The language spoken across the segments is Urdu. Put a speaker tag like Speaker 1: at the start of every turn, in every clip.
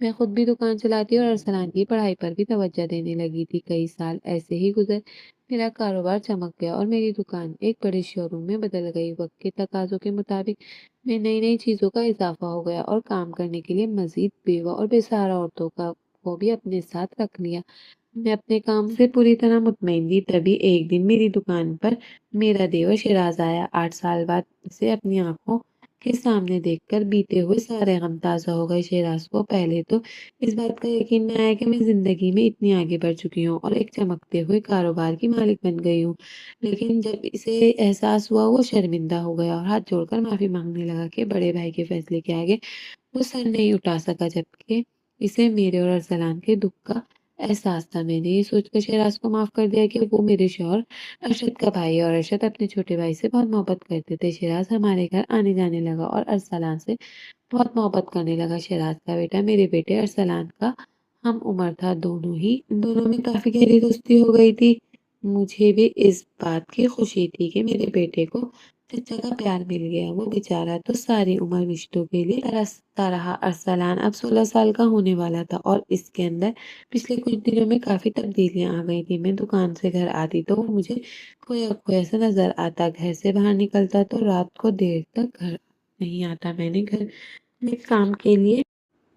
Speaker 1: میں خود بھی دکان چلاتی اور ارسلان کی پڑھائی پر بھی توجہ دینے لگی تھی۔ کئی سال ایسے ہی گزر، میرا کاروبار چمک گیا اور میری دکان ایک بڑے شو روم میں بدل گئی۔ وقت کے تقاضوں کے مطابق میں نئی نئی چیزوں کا اضافہ ہو گیا اور کام کرنے کے لیے مزید بیوہ اور بے سہارا عورتوں کا کو بھی اپنے ساتھ رکھ لیا۔ میں اپنے کام سے پوری طرح مطمئن تھی، تبھی ایک دن میری دکان پر میرا دیور شیراز آیا۔ 8 سال بعد اسے اپنی آنکھوں کے سامنے دیکھ کر بیتے ہوئے سارے غم تازہ ہو گئے۔ شیراز کو پہلے تو اس بات کا یقین نہ آیا کہ میں زندگی میں اتنی آگے بڑھ چکی ہوں اور ایک چمکتے ہوئے کاروبار کی مالک بن گئی ہوں، لیکن جب اسے احساس ہوا وہ شرمندہ ہو گیا اور ہاتھ جوڑ کر معافی مانگنے لگا کہ بڑے بھائی کے فیصلے کے آگے وہ سر نہیں اٹھا سکا، جبکہ اسے میرے اور ارسلان کے دکھ کا احساس تھا۔ میں نے یہ سوچ کر شہراز کو معاف کر دیا کہ وہ میرے شوہر ارشد کا بھائی ہے اور ارشد اپنے چھوٹے بھائی سے بہت محبت کرتے تھے۔ شہراز ہمارے گھر آنے جانے لگا اور ارسلان سے بہت محبت کرنے لگا۔ شہراز کا بیٹا میرے بیٹے ارسلان کا ہم عمر تھا، دونوں میں کافی گہری دوستی ہو گئی تھی۔ مجھے بھی اس بات کی خوشی تھی کہ میرے بیٹے کو چچا کا پیار مل گیا، وہ بیچارہ تو ساری عمر رشتوں کے لیے ترستا رہا۔ ارسلان اب 16 سال کا ہونے والا تھا اور اس کے اندر پچھلے کچھ دنوں میں کافی تبدیلیاں آ گئی تھی۔ میں دکان سے گھر آتی تو وہ مجھے کھویا کھویا سا نظر آتا، گھر سے باہر نکلتا تو رات کو دیر تک گھر نہیں آتا۔ میں نے گھر میں کام کے لیے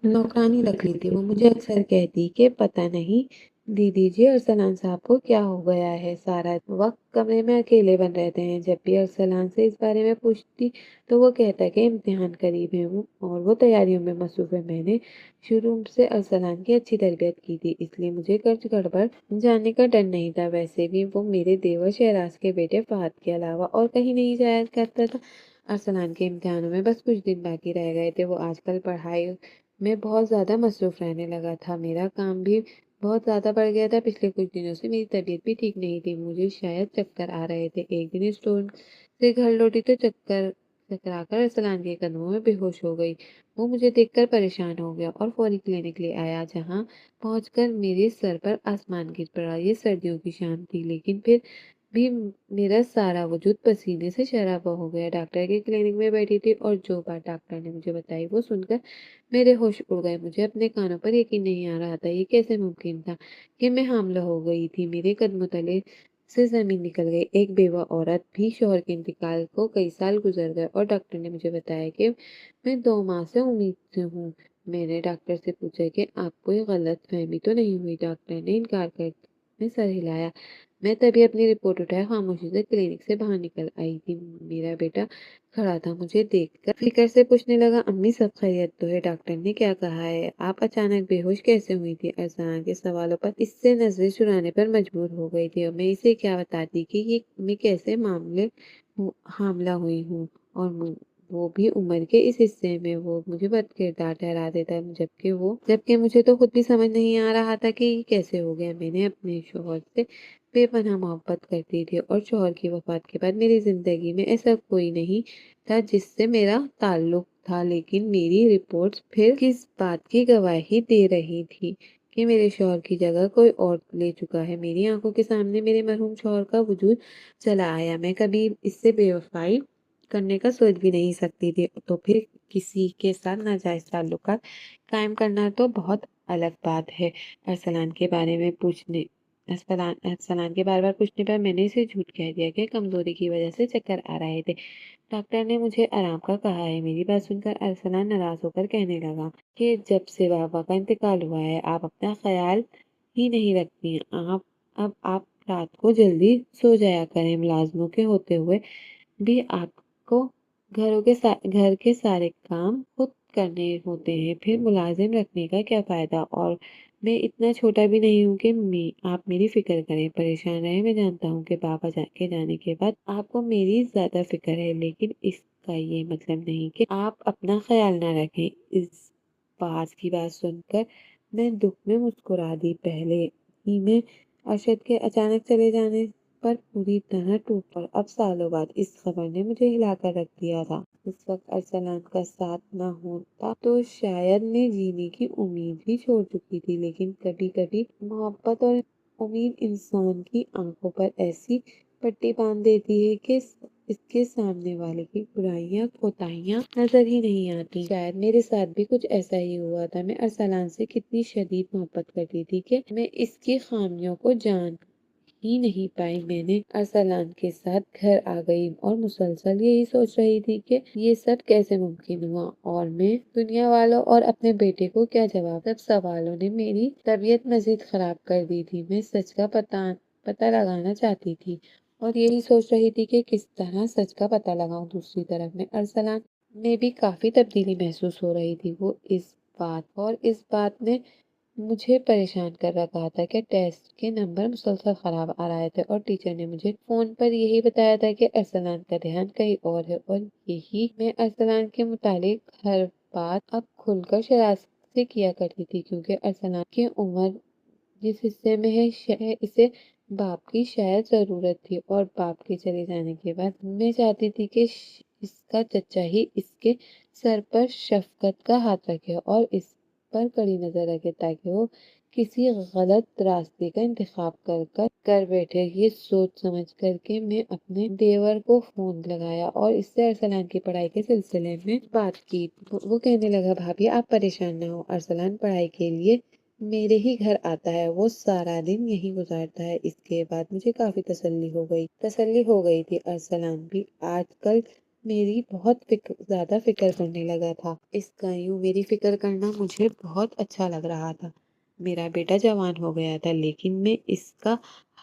Speaker 1: نوکرانی رکھ لی تھی۔ وہ مجھے اکثر کہتی کہ پتہ نہیں دیدی جی ارسلان صاحب کو کیا ہو گیا ہے، سارا وقت کمرے میں اکیلے بن رہتے ہیں۔ جب بھی ارسلان سے اس بارے میں پوچھتی تو وہ کہتا کہ امتحان قریب ہے اور وہ تیاریوں میں مصروف ہے۔ میں نے شروع سے ارسلان کی اچھی تربیت کی تھی، اس لیے مجھے کچھ گڑبڑ جانے کا ڈر نہیں تھا۔ ویسے بھی وہ میرے دیور شہراز کے بیٹے فہد کے علاوہ اور کہیں نہیں جایا کرتا تھا۔ ارسلان کے امتحانوں میں بس کچھ دن باقی رہ گئے تھے۔ وہ آج کل پڑھائی میں بہت زیادہ مصروف رہنے لگا تھا، میرا کام بھی بہت زیادہ بڑھ گیا تھا۔ پچھلے کچھ دنوں سے میری طبیعت بھی ٹھیک نہیں تھی، مجھے شاید چکر آ رہے تھے۔ ایک دن اسٹور سے گھر لوٹی تو چکرا کر ارسلان کے قدموں میں بے ہوش ہو گئی۔ وہ مجھے دیکھ کر پریشان ہو گیا اور فوری کلینک لے آیا، جہاں پہنچ کر میرے سر پر آسمان گر پڑا۔ یہ سردیوں کی شام تھی، لیکن پھر بھی میرا سارا وجود پسینے سے شرابہ ہو گیا۔ ڈاکٹر کے کلینک میں بیٹھی تھی اور جو بات ڈاکٹر نے مجھے بتائی وہ سن کر میرے ہوش اڑ گئے۔ مجھے اپنے کانوں پر یقین نہیں آ رہا تھا، یہ کیسے ممکن تھا کہ میں حاملہ ہو گئی تھی۔ میرے قدموں تلے سے زمین نکل گئی۔ ایک بیوہ عورت بھی شوہر کے انتقال کو کئی سال گزر گئے اور ڈاکٹر نے مجھے بتایا کہ میں 2 ماہ سے امید سے ہوں۔ میں نے ڈاکٹر سے پوچھا کہ آپ کو غلط فہمی تو نہیں ہوئی؟ ڈاکٹر نے انکار کر میں سر ہلایا۔ میں تبھی اپنی رپورٹ اٹھائے خاموشی سے کلینک سے باہر نکل آئی تھی۔ میرا بیٹا کھڑا تھا، مجھے دیکھ کر فکر سے پوچھنے لگا، امی سب خیریت تو ہے؟ ڈاکٹر نے کیا کہا ہے؟ آپ اچانک بے ہوش کیسے ہوئی تھی؟ ارسلان کے سوالوں پر اس سے نظریں چرانے پر مجبور ہو گئی تھی اور میں اسے کیا بتاتی کہ یہ میں کیسے حاملہ ہوئی ہوں، اور وہ بھی عمر کے اس حصے میں۔ وہ مجھے بد کردار ٹھہرا دیتا، جبکہ مجھے تو خود بھی سمجھ نہیں آ رہا تھا کہ یہ کیسے ہو گیا۔ میں نے اپنے شوہر سے بے پناہ محبت کرتی تھی اور شوہر کی وفات کے بعد میری زندگی میں ایسا کوئی نہیں تھا جس سے میرا تعلق تھا، لیکن میری رپورٹس پھر کس بات کی گواہی دے رہی تھی کہ میرے شوہر کی جگہ کوئی اور لے چکا ہے۔ میری آنکھوں کے سامنے میرے مرحوم شوہر کا وجود چلا آیا۔ میں کبھی اس سے بے وفائی کرنے کا سوچ بھی نہیں سکتی تھی، تو پھر کسی کے ساتھ ناجائز تعلقات قائم کرنا تو بہت الگ بات ہے۔ ارسلان کے بارے میں ارسلان کے بار بار پوچھنے پر میں نے اسے جھوٹ کہہ دیا کہ کمزوری کی وجہ سے چکر آ رہے تھے۔ ڈاکٹر نے مجھے آرام کا کہا ہے۔ میری بات سن کر ارسلان ناراض ہو کر کہنے لگا کہ جب سے بابا کا انتقال ہوا ہے آپ اپنا خیال ہی نہیں رکھتی ہیں۔ اب آپ رات کو جلدی سو جایا کریں، ملازموں کے ہوتے ہوئے بھی آپ کو گھر کے سارے کام خود کرنے ہوتے ہیں، پھر ملازم رکھنے کا کیا فائدہ؟ اور میں اتنا چھوٹا بھی نہیں ہوں کہ آپ میری فکر کریں، پریشان رہیں۔ میں جانتا ہوں کہ بابا کے جانے کے بعد آپ کو میری زیادہ فکر ہے، لیکن اس کا یہ مطلب نہیں کہ آپ اپنا خیال نہ رکھیں۔ اس کی بات سن کر میں دکھ میں مسکرا دی۔ پہلے ہی میں ارشد کے اچانک چلے جانے پر پوری طرح ٹوٹ پڑا، اب سالوں بعد اس خبر نے مجھے ہلا کر رکھ دیا تھا۔ اس وقت ارسلان کا ساتھ نہ ہوتا تو شاید میں جینے کی امید بھی چھوڑ چکی تھی، لیکن کبھی کبھی محبت اور امید انسان کی آنکھوں پر ایسی پٹی باندھ دیتی ہے کہ اس کے سامنے والے کی برائیاں کوتاہیاں نظر ہی نہیں آتی۔ شاید میرے ساتھ بھی کچھ ایسا ہی ہوا تھا۔ میں ارسلان سے کتنی شدید محبت کرتی تھی کہ میں اس کی خامیوں کو جان ہی نہیں پائی۔ میں نے ارسلان کے ساتھ گھر آ گئی اور مسلسل یہی سوچ رہی تھی کہ یہ سب کیسے ممکن ہوا اور میں دنیا والوں اور اپنے بیٹے کو کیا جواب۔ سب سوالوں نے میری طبیعت مزید خراب کر دی تھی۔ میں سچ کا پتہ لگانا چاہتی تھی اور یہی سوچ رہی تھی کہ کس طرح سچ کا پتہ لگاؤں۔ دوسری طرف میں ارسلان میں بھی کافی تبدیلی محسوس ہو رہی تھی۔ وہ اس بات نے مجھے پریشان کر رکھا تھا کہ ٹیسٹ کے نمبر مسلسل خراب آ رہے تھے اور ٹیچر نے مجھے فون پر یہی بتایا تھا کہ ارسلان کا دھیان کہیں اور ہے، اور یہی میں ارسلان کے متعلق ہر بات اب کھل کر شرارت سے کیا کرتی تھی، کیونکہ ارسلان کی عمر جس حصے میں ہے اسے باپ کی شاید ضرورت تھی، اور باپ کے چلے جانے کے بعد میں چاہتی تھی کہ اس کا چچا ہی اس کے سر پر شفقت کا ہاتھ رکھے اور اس پر کڑی نظر رکھے تاکہ وہ کسی غلط راستے کا انتخاب کر بیٹھے۔ یہ سوچ سمجھ کر کے میں اپنے دیور کو فون لگایا اور اس سے ارسلان کی پڑھائی کے سلسلے میں بات کی۔ وہ کہنے لگا، بھابھی آپ پریشان نہ ہو، ارسلان پڑھائی کے لیے میرے ہی گھر آتا ہے، وہ سارا دن یہیں گزارتا ہے۔ اس کے بعد مجھے کافی تسلی ہو گئی تھی۔ ارسلان بھی آج کل میری بہت زیادہ فکر کرنے لگا تھا۔ اس کا یوں میری فکر کرنا مجھے بہت اچھا لگ رہا تھا۔ میرا بیٹا جوان ہو گیا تھا، لیکن میں اس کا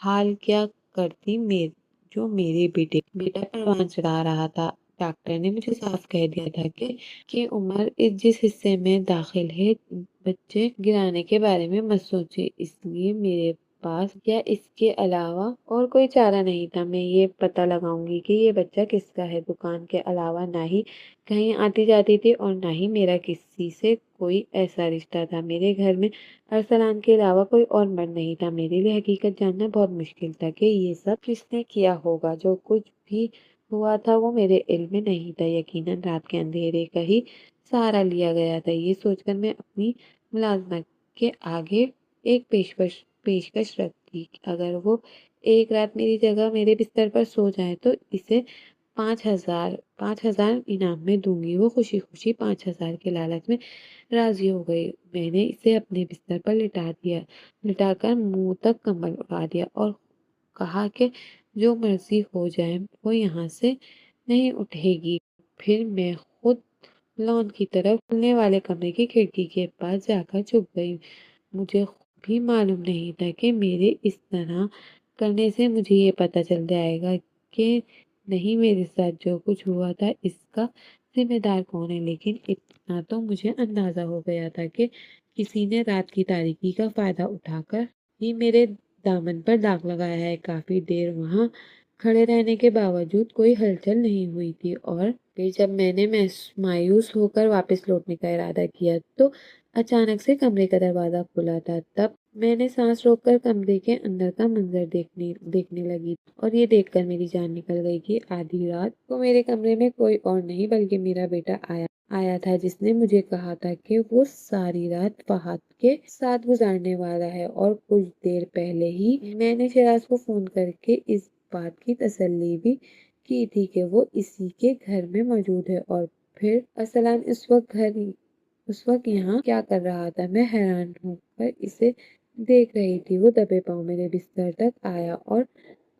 Speaker 1: حال کیا کرتی جو میرے بیٹا پروان چڑھا رہا تھا۔ ڈاکٹر نے مجھے صاف کہہ دیا تھا کہ عمر جس حصے میں داخل ہے، بچے گرانے کے بارے میں مت سوچے۔ اس لیے میرے پاس یا اس کے علاوہ اور کوئی چارہ نہیں تھا۔ میں یہ پتہ لگاؤں گی کہ یہ بچہ کس کا ہے۔ دکان کے علاوہ نہ ہی کہیں آتی جاتی تھی اور نہ ہی میرا کسی سے کوئی ایسا رشتہ تھا۔ میرے گھر میں ارسلان کے علاوہ کوئی اور مرد نہیں تھا۔ میرے لیے حقیقت جاننا بہت مشکل تھا کہ یہ سب کس نے کیا ہوگا۔ جو کچھ بھی ہوا تھا وہ میرے علم میں نہیں تھا۔ یقیناً رات کے اندھیرے کا ہی سہارا لیا گیا تھا۔ یہ سوچ کر میں اپنی ملازمت کے آگے ایک پیشکش رکھتی، اگر وہ ایک رات میری جگہ میرے بستر پر سو جائے تو اسے 5,000 انعام میں دوں گی۔ وہ خوشی خوشی 5,000 کے لالچ میں راضی ہو گئی۔ میں نے اسے اپنے بستر پر لٹا کر منہ تک کمبل اڑا دیا اور کہا کہ جو مرضی ہو جائے وہ یہاں سے نہیں اٹھے گی۔ پھر میں خود لان کی طرف کھلنے والے کمرے کی کھڑکی کے پاس جا کر چھپ گئی۔ مجھے بھی معلوم نہیں تھا کہ میرے اس طرح کرنے سے مجھے یہ پتہ چل جائے گا کہ نہیں میرے ساتھ جو کچھ ہوا تھا اس کا ذمہ دار کون ہے، لیکن اتنا تو مجھے اندازہ ہو گیا تھا کہ کسی نے رات کی تاریکی کا فائدہ اٹھا کر ہی میرے دامن پر داغ لگایا ہے۔ کافی دیر وہاں کھڑے رہنے کے باوجود کوئی ہلچل نہیں ہوئی تھی، اور پھر جب میں نے مایوس ہو کر واپس لوٹنے کا ارادہ کیا تو اچانک سے کمرے کا دروازہ کھلا تھا۔ تب میں نے سانس روک کر کمرے کے اندر کا منظر دیکھنے لگی اور یہ دیکھ کر میری جان نکل گئی کہ آدھی رات کو میرے کمرے میں کوئی اور نہیں بلکہ میرا بیٹا آیا تھا، جس نے مجھے کہا تھا کہ وہ ساری رات فہد کے ساتھ گزارنے والا ہے، اور کچھ دیر پہلے ہی میں نے شراز کو فون کر کے اس بات کی تسلی بھی کی تھی کہ وہ اسی کے گھر میں موجود ہے۔ اور پھر ارسلان اس وقت یہاں کیا کر رہا تھا؟ میں حیران ہو کر اسے دیکھ رہی تھی۔ وہ دبے پاؤں میرے بستر تک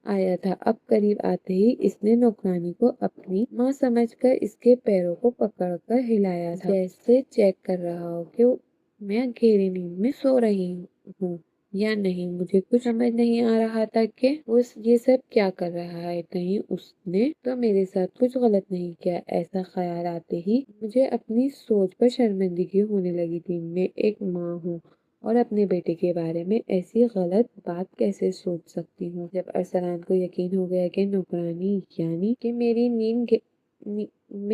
Speaker 1: آیا تھا۔ اب قریب آتے ہی اس نے نوکرانی کو اپنی ماں سمجھ کر اس کے پیروں کو پکڑ کر ہلایا تھا، جیسے چیک کر رہا ہو کہ میں گہری نیند میں سو رہی ہوں یا نہیں۔ مجھے کچھ سمجھ نہیں آ رہا تھا کہ وہ یہ سب کیا کر رہا ہے، کہیں اس نے تو میرے ساتھ کچھ غلط نہیں کیا۔ ایسا خیال آتے ہی مجھے اپنی سوچ پر شرمندگی ہونے لگی تھی۔ میں ایک ماں ہوں اور اپنے بیٹے کے بارے میں ایسی غلط بات کیسے سوچ سکتی ہوں؟ جب ارسلان کو یقین ہو گیا کہ نوکرانی یعنی کہ میں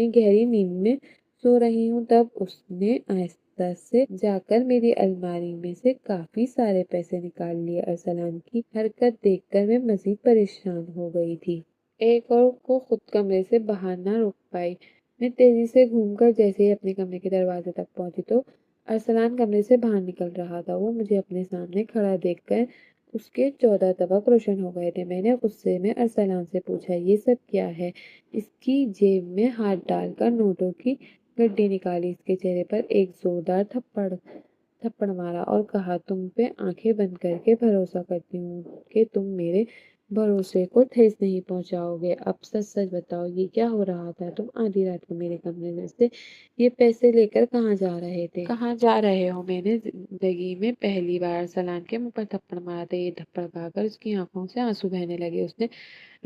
Speaker 1: گہری نیند میں سو رہی ہوں، تب اس نے آہستہ سے جا کر میری الماری میں سے کافی سارے پیسے نکال لیے۔ ارسلان کی حرکت دیکھ کر میں مزید پریشان ہو گئی تھی۔ ایک اور کو خود کمرے سے باہر نہ روک پائی۔ میں تیزی سے گھوم کر جیسے ہی اپنے کمرے کے دروازے تک پہنچی تو ارسلان کمرے سے باہر نکل رہا تھا۔ وہ مجھے اپنے سامنے کھڑا دیکھ کر اس کے 14 طبق روشن ہو گئے تھے۔ میں نے غصے میں ارسلان سے پوچھا، یہ سب کیا ہے؟ اس کی جیب میں ہاتھ ڈال کر نوٹوں کی گڈی نکالی، اس کے چہرے پر ایک زوردار تھپڑ مارا اور کہا، تم پہ آنکھیں بند کر کے بھروسہ کرتی ہوں کہ تم میرے بھروسے کو ٹھیس نہیں پہنچاؤ گے۔ اب سچ سچ بتاؤ، یہ کیا ہو رہا تھا؟ تم آدھی رات کو میرے کمرے میں سے یہ پیسے لے کر کہاں جا رہے تھے؟ کہاں جا رہے ہو؟ میں نے زندگی میں پہلی بار سلان کے منہ پر تھپڑ مارا تھا۔ یہ تھپڑ کھا کر اس کی آنکھوں سے آنسو بہنے لگے۔ اس نے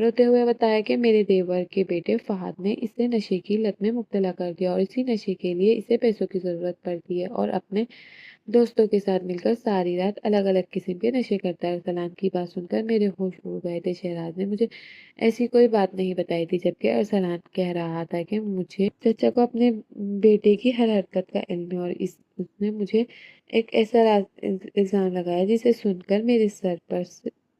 Speaker 1: روتے ہوئے بتایا کہ میرے دیور کے بیٹے فہد نے اسے نشے کی لت میں مبتلا کر دیا اور اسی نشے کے لیے اسے پیسوں کی ضرورت پڑتی ہے اور اپنے دوستوں کے ساتھ مل کر ساری رات الگ الگ قسم کے نشے کرتا ہے۔ سلان کی بات سن کر میرے ہوش اڑ گئے تھے۔ شہراز نے مجھے ایسی کوئی بات نہیں بتائی تھی، جبکہ ارسلان کہہ رہا تھا کہ مجھے چچا کو اپنے بیٹے کی ہر حرکت کا علم ہے اور اس نے مجھے ایک ایسا الزام لگایا جسے سن کر میرے سر پر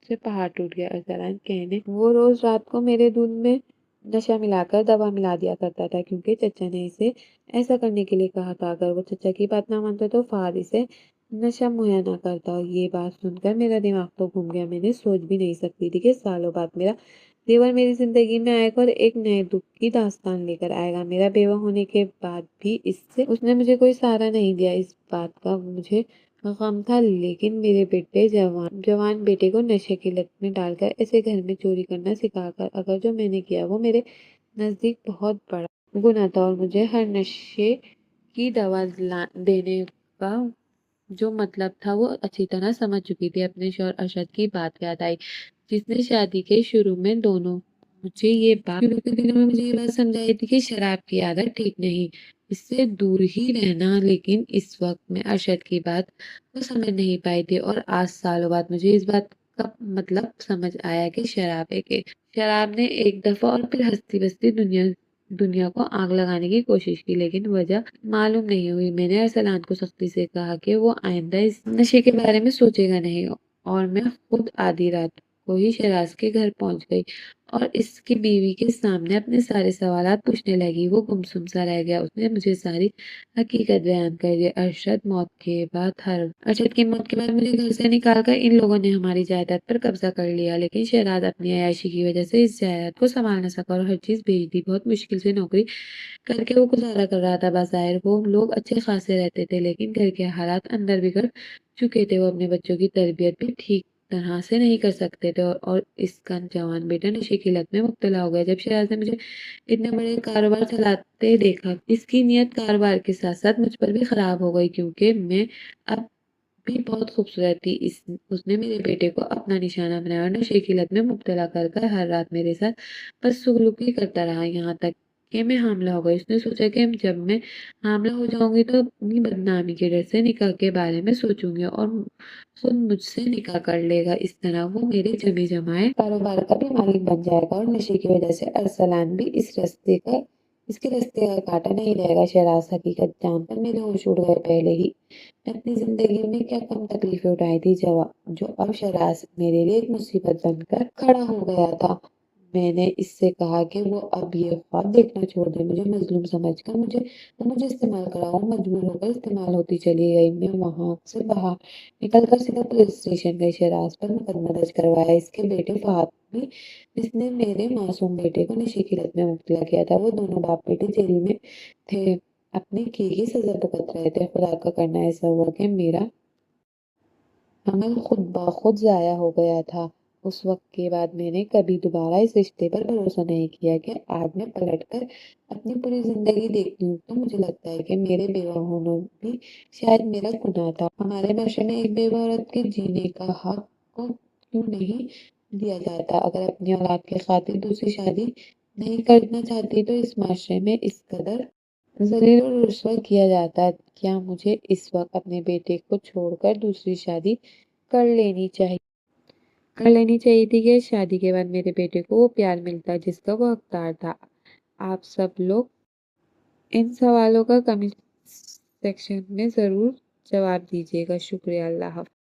Speaker 1: سے پہاڑ ٹوٹ گیا۔ ارسلان کہنے، وہ روز رات کو میرے دودھ میں نشہ ملا کر دوا ملا دیا کرتا تھا کیونکہ چچا نے اسے ایسا کرنے کے لیے کہا تھا۔ اگر وہ چچا کی بات نہ مانتا تو فہد اسے نشہ مہیا نہ کرتا۔ اور یہ بات سن کر میرا دماغ تو گھوم گیا۔ میں نے سوچ بھی نہیں سکتی تھی کہ سالوں بعد میرا دیور میری زندگی میں آئے گا اور ایک نئے دکھ کی داستان لے کر آئے گا۔ میرا بیوہ ہونے کے بعد بھی اس نے مجھے کوئی سہارا نہیں دیا۔ اس بات کا مجھے غم تھا، لیکن میرے بیٹے جوان بیٹے کو نشے کی لت میں ڈال کر ایسے گھر میں چوری کرنا سکھا کر اگر جو میں نے کیا وہ میرے نزدیک بہت بڑا گناہ تھا اور مجھے ہر نشے کی دوا دینے کا جو مطلب تھا وہ اچھی طرح سمجھ چکی تھی۔ اپنے شوہر ارشد کی بات یاد آئی جس نے شادی کے شروع میں شروع کے دنوں میں مجھے یہ بات سمجھائی تھی کہ شراب کی عادت ٹھیک نہیں، اس سے دور ہی رہنا۔ لیکن اس وقت میں ارشد کی بات کو سمجھ نہیں پائی تھی اور آج سالوں بعد مجھے اس بات کا مطلب سمجھ آیا کہ شراب نے ایک دفعہ اور پھر ہستی بستی دنیا کو آگ لگانے کی کوشش کی، لیکن وجہ معلوم نہیں ہوئی۔ میں نے ارسلان کو سختی سے کہا کہ وہ آئندہ اس نشے کے بارے میں سوچے گا نہیں اور میں خود آدھی رات کو ہی شہراز کے گھر پہنچ گئی اور اس کی بیوی کے سامنے اپنے سارے سوالات پوچھنے لگی۔ وہ گمسم سا رہ گیا۔ اس نے مجھے ساری حقیقت بیان کر دی۔ ارشد کی موت کے بعد مجھے گھر سے نکال کر ان لوگوں نے ہماری جائیداد پر قبضہ کر لیا، لیکن شہراز اپنی عیاشی کی وجہ سے اس جائیداد کو سنبھال نہ سکا اور ہر چیز بیچ دی۔ بہت مشکل سے نوکری کر کے وہ گزارا کر رہا تھا۔ بظاہر وہ لوگ اچھے خاصے رہتے تھے، لیکن گھر کے حالات اندر بگڑ چکے تھے۔ وہ اپنے بچوں کی تربیت بھی ٹھیک طرح سے نہیں کر سکتے تھے اور اس کا جوان بیٹا نشے کی لت میں مبتلا ہو گیا۔ جب شہراز نے مجھے اتنے بڑے کاروبار چلاتے دیکھا، اس کی نیت کاروبار کے ساتھ ساتھ مجھ پر بھی خراب ہو گئی کیونکہ میں اب بھی بہت خوبصورت تھی۔ اس نے میرے بیٹے کو اپنا نشانہ بنایا اور نشے کی لت میں مبتلا کر کر ہر رات میرے ساتھ بدسلوکی کرتا رہا، یہاں تک کہ میں حاملہ ہو گئی۔ اس نے سوچا کہ جب میں حاملہ ہو جاؤں گی تو اپنی بدنامی کے ڈر سے نکاح کے بارے میں سوچوں گی اور خود مجھ سے نکاح کر لے گا۔ اس طرح وہ میرے جمے جمائے کاروبار کا بھی مالک بن جائے گا اور نشے کی وجہ سے ارسلان بھی اس کے رستے کا کانٹا نہیں رہے گا۔ شہراز حقیقت جان کر میرے ہوش اڑ گئے۔ پہلے ہی میں اپنی زندگی میں کیا کم تکلیفیں اٹھائی تھی جو اب شہراز میرے لیے ایک مصیبت بن کر کھڑا ہو گیا تھا۔ میں نے اس سے کہا کہ وہ اب یہ خواب دیکھنا چھوڑ دے۔ مجھے مظلوم سمجھ کر مجھے استعمال کرا اور مجبور ہو کر استعمال ہوتی چلی گئی۔ میں وہاں سے باہر نکل کر سیدھا پولیس اسٹیشن گئی۔ شہراز پر مقدمہ درج کروایا۔ اس کے بیٹے فہد بھی، جس نے میرے معصوم بیٹے کو نشے کی لت میں مبتلا کیا تھا، وہ دونوں باپ بیٹے جیل میں تھے، اپنے کیے کی سزا بھگت رہے تھے۔ خدا کا کرنا ایسا ہوا کہ میرا عمل خود بخود ضائع ہو گیا تھا۔ اس وقت کے بعد میں نے کبھی دوبارہ اس رشتے پر بھروسہ نہیں کیا کہ آج میں پلٹ کر اپنی پوری زندگی دیکھتی ہوں تو مجھے لگتا ہے کہ میرے بیوہ ہونا بھی شاید میرا گناہ تھا۔ ہمارے معاشرے میں ایک بیوہ عورت کے جینے کا حق کو کیوں نہیں دیا جاتا؟ اگر اپنی اولاد کی خاطر دوسری شادی نہیں کرنا چاہتی تو اس معاشرے میں اس قدر ذلیل اور رسوا کیا جاتا؟ کیا مجھے اس وقت اپنے بیٹے کو چھوڑ کر دوسری شادی کر لینی چاہیے تھی کہ شادی کے بعد میرے بیٹے کو وہ پیار ملتا جس کا وہ حقدار تھا؟ آپ سب لوگ ان سوالوں کا کمنٹ سیکشن میں ضرور جواب دیجیے گا۔ شکریہ۔ اللہ حافظ۔